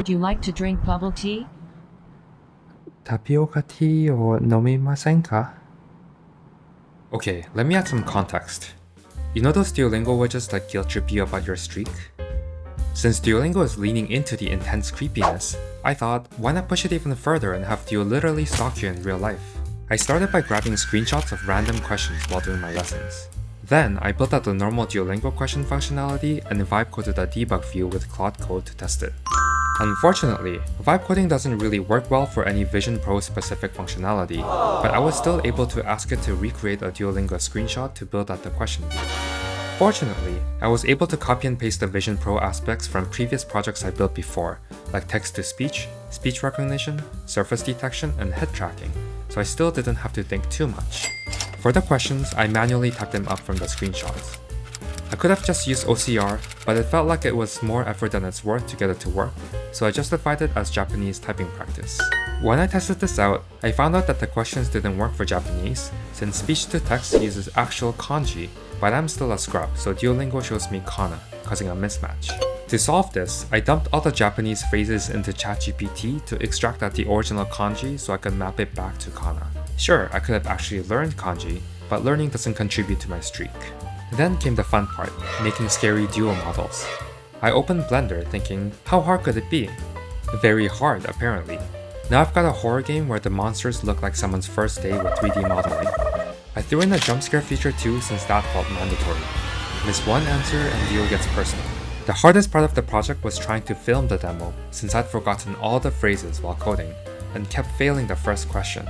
Would you like to drink bubble tea? タピオカティーを飲みませんか? Okay, let me add some context. You know those Duolingo widgets that guilt trip you about your streak? Since Duolingo is leaning into the intense creepiness, I thought, why not push it even further and have Duo literally stalk you in real life? I started by grabbing screenshots of random questions while doing my lessons. Then, I built out the normal Duolingo question functionality and vibe coded a debug view with Claude Code to test it. Unfortunately, vibe coding doesn't really work well for any Vision Pro specific functionality, but I was still able to ask it to recreate a Duolingo screenshot to build out the question view. Fortunately, I was able to copy and paste the Vision Pro aspects from previous projects I built before, like text-to-speech, speech recognition, surface detection, and head tracking, so I still didn't have to think too much. For the questions, I manually typed them up from the screenshots. I could have just used OCR, but it felt like it was more effort than it's worth to get it to work, so I justified it as Japanese typing practice. When I tested this out, I found out that the questions didn't work for Japanese, since speech-to-text uses actual kanji, but I'm still a scrub, so Duolingo shows me kana, causing a mismatch. To solve this, I dumped all the Japanese phrases into ChatGPT to extract out the original kanji so I could map it back to kana. Sure, I could have actually learned kanji, but learning doesn't contribute to my streak. Then came the fun part, making scary duo models. I opened Blender thinking, how hard could it be? Very hard, apparently. Now I've got a horror game where the monsters look like someone's first day with 3D modeling. I threw in a jump scare feature too since that felt mandatory. Miss one answer and Duo gets personal. The hardest part of the project was trying to film the demo since I'd forgotten all the phrases while coding and kept failing the first question.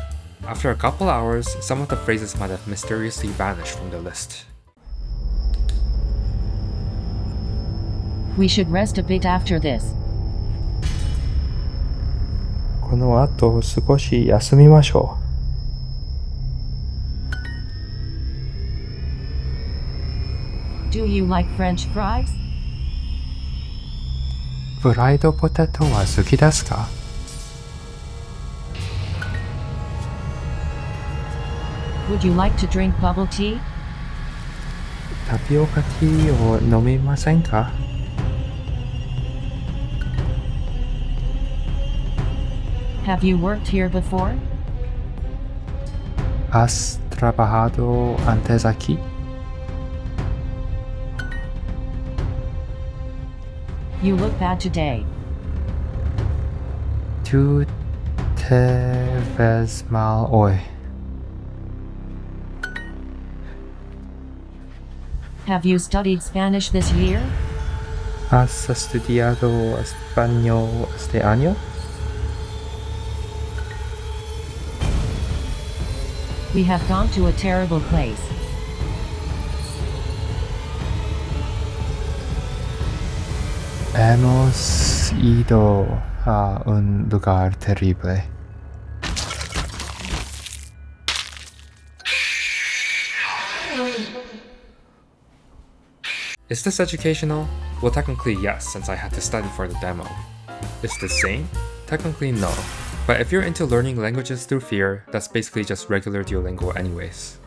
After a couple hours, some of the phrases might have mysteriously vanished from the list. We should rest a bit after this. この後少し休みましょう。Do you like French fries? フライドポテトは好きですか? Would you like to drink bubble tea? タピオカティーを飲みませんか? Have you worked here before? ¿Has trabajado antes aquí? You look bad today. Tú te ves mal hoy. Have you studied Spanish this year? ¿Has estudiado español este año? We have gone to a terrible place. Hemos ido a un lugar terrible. Is this educational? Well, technically yes, since I had to study for the demo. Is this sane? Technically no. But if you're into learning languages through fear, that's basically just regular Duolingo anyways.